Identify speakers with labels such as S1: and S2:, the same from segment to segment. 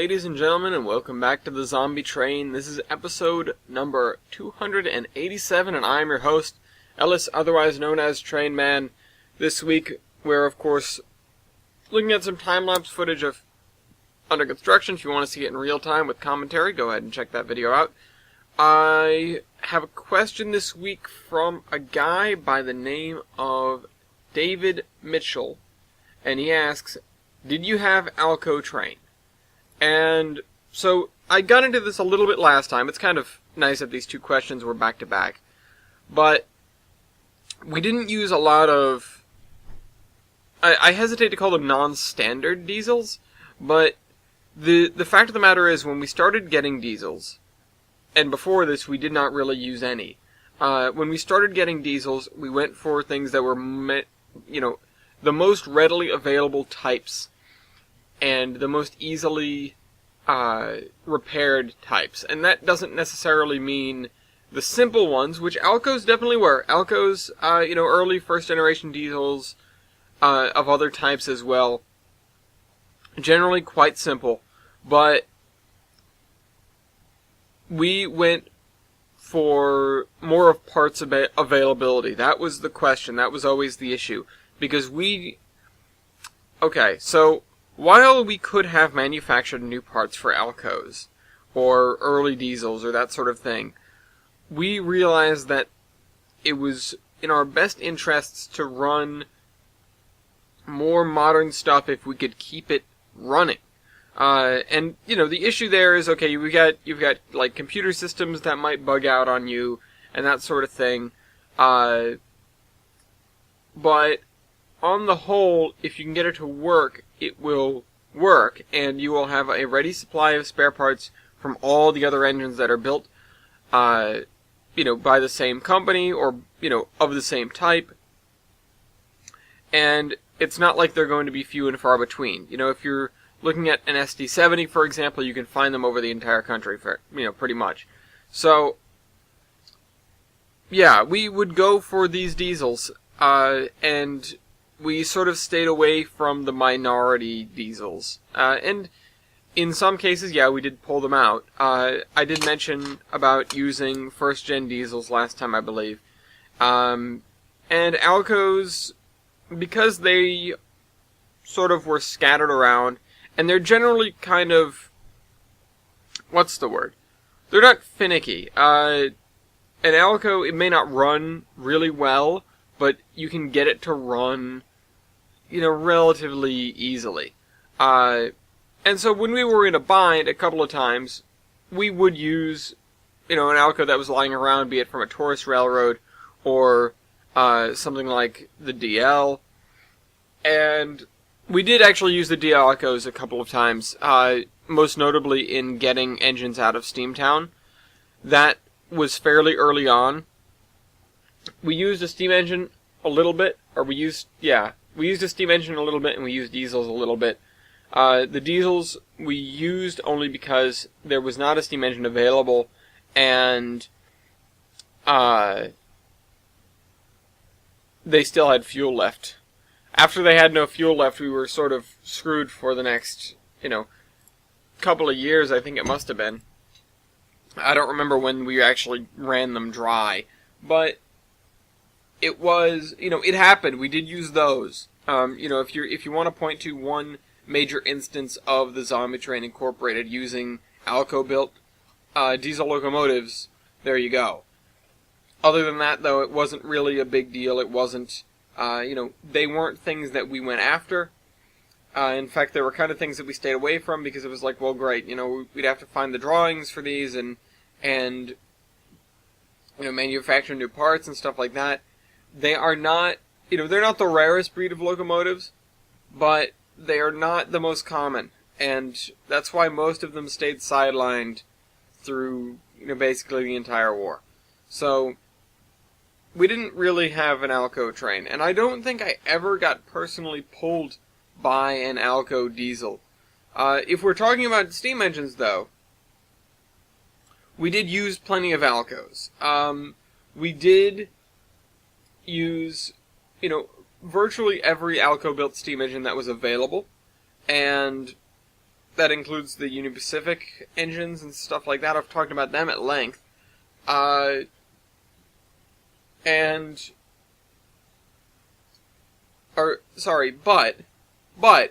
S1: ladies and gentlemen, and welcome back to the Zombie Train. This is episode number 287, and I'm your host, Ellis, otherwise known as Train Man. This week, we're, of course, looking at some time-lapse footage of Under Construction. If you want to see it in real time with commentary, go ahead and check that video out. I have a question this week from a guy by the name of David Mitchell, and he asks, did you have Alco train? And so I got into this a little bit last time. It's kind of nice that these two questions were back to back. But we didn't use a lot of, I hesitate to call them non-standard diesels, but the fact of the matter is when we started getting diesels, and before this we did not really use any, when we started getting diesels, we went for things that were, the most readily available types and the most easily repaired types. And that doesn't necessarily mean the simple ones, which Alcos definitely were. Alcos, early first generation diesels of other types as well, generally quite simple. But we went for more of parts availability. That was the question. That was always the issue. Because so while we could have manufactured new parts for Alcos, or early diesels, or that sort of thing, we realized that it was in our best interests to run more modern stuff if we could keep it running. And the issue there is, okay, you've got like computer systems that might bug out on you, and that sort of thing. But on the whole, if you can get it to work, it will work, and you will have a ready supply of spare parts from all the other engines that are built, by the same company, or, of the same type. And it's not like they're going to be few and far between. If you're looking at an SD70, for example, you can find them over the entire country, pretty much. So, yeah, we would go for these diesels, and we sort of stayed away from the minority diesels. And in some cases, yeah, we did pull them out. I did mention about using first-gen diesels last time, I believe. And Alcos, because they sort of were scattered around, and they're generally kind of, what's the word? They're not finicky. An Alco, it may not run really well, but you can get it to run relatively easily. And so when we were in a bind a couple of times, we would use, an Alco that was lying around, be it from a tourist railroad or something like the DL. And we did actually use the DL Alcos a couple of times, most notably in getting engines out of Steamtown. That was fairly early on. We used a steam engine a little bit, we used a steam engine a little bit, and we used diesels a little bit. The diesels we used only because there was not a steam engine available, and they still had fuel left. After they had no fuel left, we were sort of screwed for the next, couple of years, I think it must have been. I don't remember when we actually ran them dry, but it was, it happened. We did use those. If you want to point to one major instance of the Zombie Train Incorporated using Alco-built diesel locomotives, there you go. Other than that, though, it wasn't really a big deal. It wasn't, they weren't things that we went after. In fact, they were kind of things that we stayed away from because it was like, well, great, we'd have to find the drawings for these and manufacture new parts and stuff like that. They are not, they're not the rarest breed of locomotives, but they are not the most common. And that's why most of them stayed sidelined through, basically the entire war. So, we didn't really have an Alco train. And I don't think I ever got personally pulled by an Alco diesel. If we're talking about steam engines, though, we did use plenty of Alcos. We did use, virtually every Alco-built steam engine that was available, and that includes the Union Pacific engines and stuff like that. I've talked about them at length. But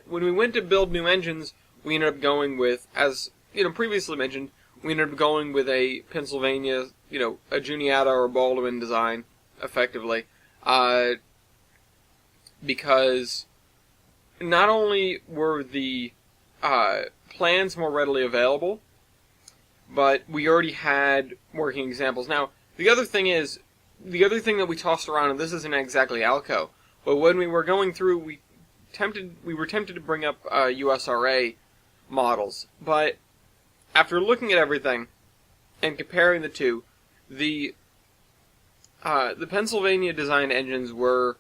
S1: when we went to build new engines, we ended up going with, as previously mentioned, we ended up going with a Pennsylvania, a Juniata or Baldwin design, effectively, because not only were the plans more readily available, but we already had working examples. Now, the other thing that we tossed around, and this isn't exactly Alco, but when we were going through, we were tempted to bring up USRA models, but after looking at everything and comparing the two, the Pennsylvania designed engines were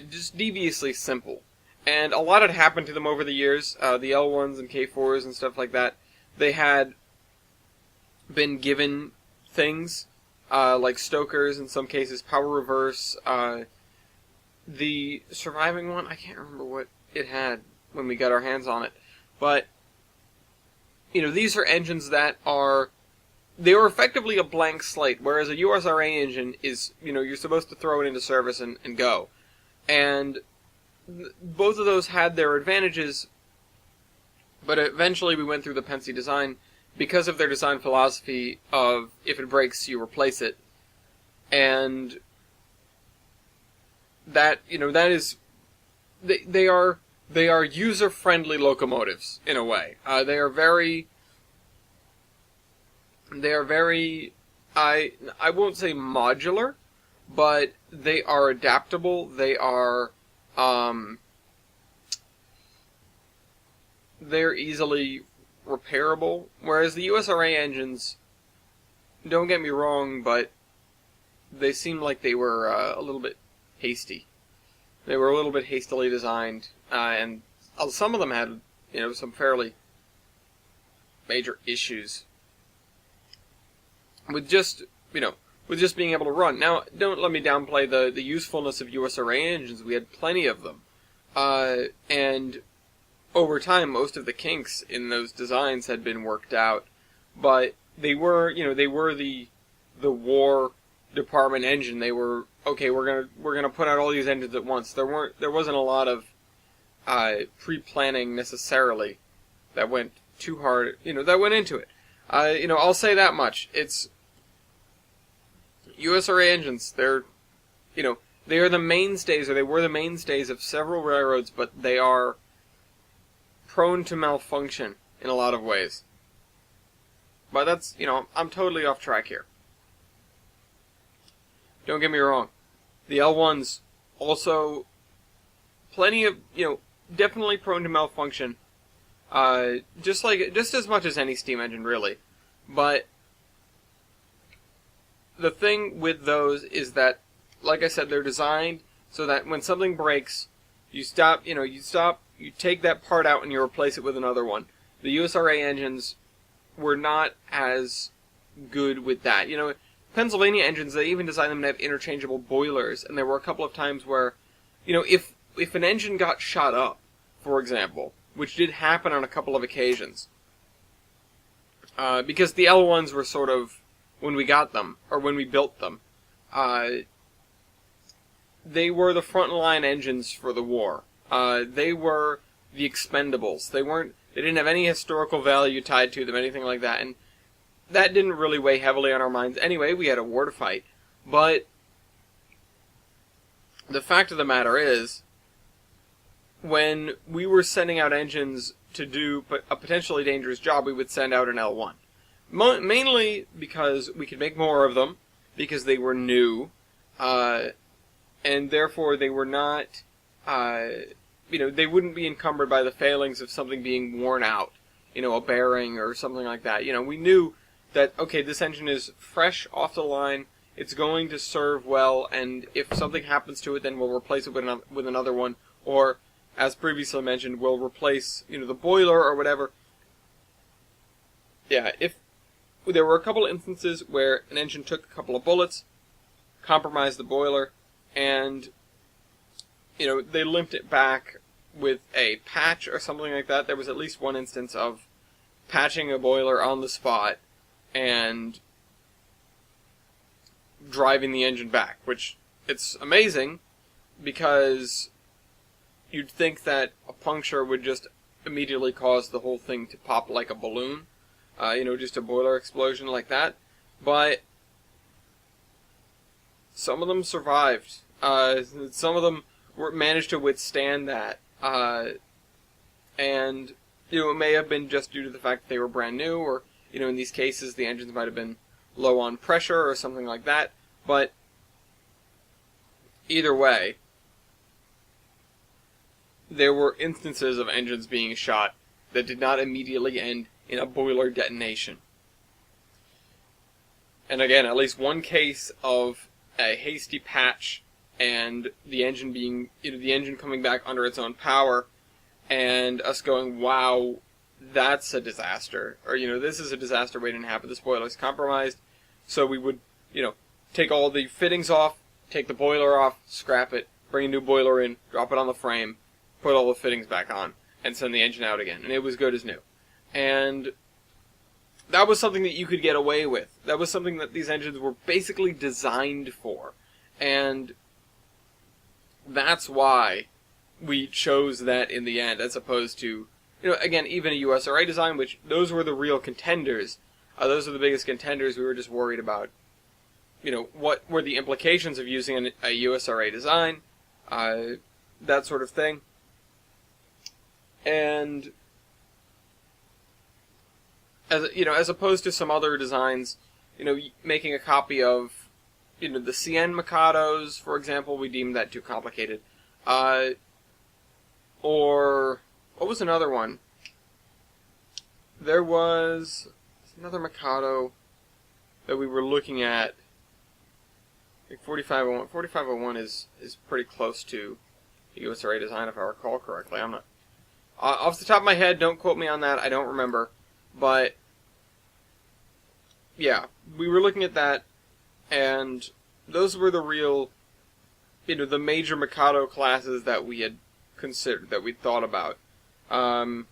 S1: just deviously simple, and a lot had happened to them over the years. The L1s and K4s and stuff like that, they had been given things like stokers, in some cases power reverse. The surviving one, I can't remember what it had when we got our hands on it, but these are engines that they were effectively a blank slate, whereas a USRA engine is, you're supposed to throw it into service and go. And both of those had their advantages, but eventually we went through the Pennsy design because of their design philosophy of, if it breaks, you replace it. And that is, they are user-friendly locomotives, in a way. They are very, I won't say modular, but they are adaptable. They are, they're easily repairable. Whereas the USRA engines, don't get me wrong, but they seemed like they were a little bit hasty. They were a little bit hastily designed, and some of them had, some fairly major issues with just being able to run. Now, don't let me downplay the usefulness of USRA engines. We had plenty of them, and over time, most of the kinks in those designs had been worked out. But they were, the War Department engine. They were, okay, we're gonna put out all these engines at once. There wasn't a lot of pre-planning necessarily that went too hard, that went into it. I'll say that much. It's USRA engines. They are the mainstays, or they were the mainstays of several railroads, but they are prone to malfunction in a lot of ways. But that's, I'm totally off track here. Don't get me wrong. The L1s also plenty of, definitely prone to malfunction. Just as much as any steam engine, really. But the thing with those is that, like I said, they're designed so that when something breaks, you take that part out and you replace it with another one. The USRA engines were not as good with that. Pennsylvania engines, they even designed them to have interchangeable boilers, and there were a couple of times where, if an engine got shot up, for example, which did happen on a couple of occasions, because the L1s were sort of, when we got them, or when we built them, they were the frontline engines for the war. They were the expendables. They didn't have any historical value tied to them, anything like that, and that didn't really weigh heavily on our minds. Anyway, we had a war to fight. But the fact of the matter is, when we were sending out engines to do a potentially dangerous job, we would send out an L1. Mainly because we could make more of them, because they were new, and therefore they were not, they wouldn't be encumbered by the failings of something being worn out, a bearing or something like that. We knew that, okay, this engine is fresh off the line, it's going to serve well, and if something happens to it, then we'll replace it with another one, or, as previously mentioned, we'll replace, the boiler or whatever. Yeah, if there were a couple of instances where an engine took a couple of bullets, compromised the boiler, and, they limped it back with a patch or something like that. There was at least one instance of patching a boiler on the spot and driving the engine back, which it's amazing because you'd think that a puncture would just immediately cause the whole thing to pop like a balloon, just a boiler explosion like that, but some of them survived. Some of them managed to withstand that, and it may have been just due to the fact that they were brand new, or in these cases the engines might have been low on pressure or something like that. But either way, there were instances of engines being shot that did not immediately end in a boiler detonation. And again, at least one case of a hasty patch and the engine being, the engine coming back under its own power, and us going, wow, that's a disaster. Or, this is a disaster waiting to happen. This boiler's compromised. So we would, take all the fittings off, take the boiler off, scrap it, bring a new boiler in, drop it on the frame, put all the fittings back on, and send the engine out again. And it was good as new. And that was something that you could get away with. That was something that these engines were basically designed for. And that's why we chose that in the end, as opposed to, again, even a USRA design, which those were the real contenders. Those are the biggest contenders. We were just worried about, what were the implications of using a USRA design, that sort of thing. And as opposed to some other designs, making a copy of, the CN Mikados, for example, we deemed that too complicated. Or, what was another one? There was another Mikado that we were looking at. I think 4501. 4501 is pretty close to the USRA design, if I recall correctly. I'm not... off the top of my head, don't quote me on that, I don't remember. But, yeah, we were looking at that, and those were the real, the major Mikado classes that we had considered, that we'd thought about. There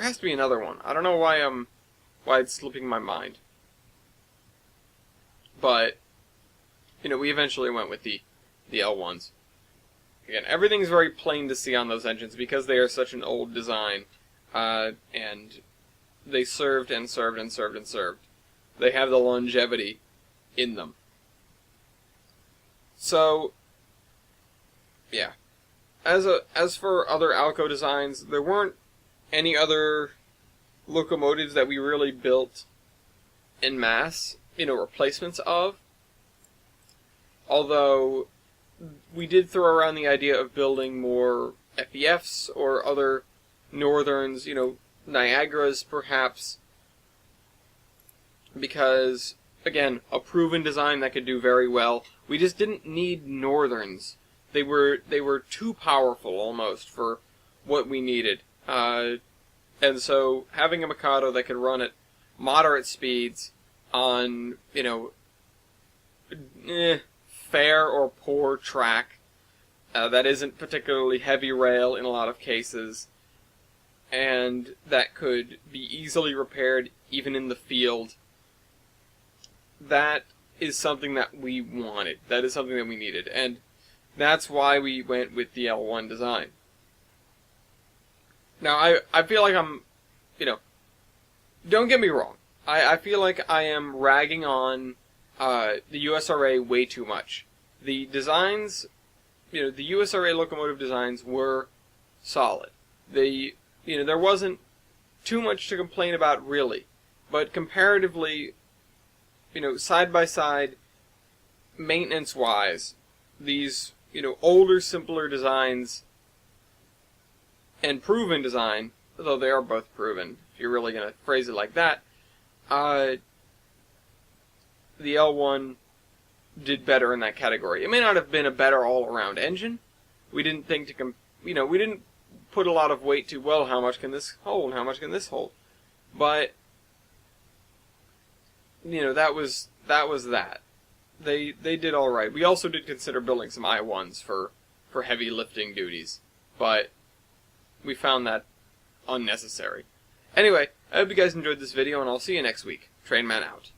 S1: has to be another one. I don't know why it's slipping my mind. But, we eventually went with the L1s. Again, everything's very plain to see on those engines because they are such an old design, and they served and served and served and served. They have the longevity in them. So, yeah. As for other Alco designs, there weren't any other locomotives that we really built en masse, replacements of. Although, we did throw around the idea of building more FEFs or other Northerns, Niagaras perhaps, because, again, a proven design that could do very well. We just didn't need Northerns. They were too powerful almost for what we needed. And so having a Mikado that could run at moderate speeds on, fair or poor track, that isn't particularly heavy rail in a lot of cases, and that could be easily repaired even in the field, that is something that we wanted. That is something that we needed. And that's why we went with the L1 design. Now, I feel like I'm, don't get me wrong. I feel like I am ragging on the USRA way too much. The designs, the USRA locomotive designs were solid. There wasn't too much to complain about really. But comparatively, side by side, maintenance-wise, these, older, simpler designs and proven design, though they are both proven, if you're really going to phrase it like that, the L1 did better in that category. It may not have been a better all-around engine. We didn't think to, we didn't put a lot of weight to, well, how much can this hold, how much can this hold? But, that was that. They did all right. We also did consider building some I1s for heavy lifting duties, but we found that unnecessary. Anyway, I hope you guys enjoyed this video, and I'll see you next week. Trainman out.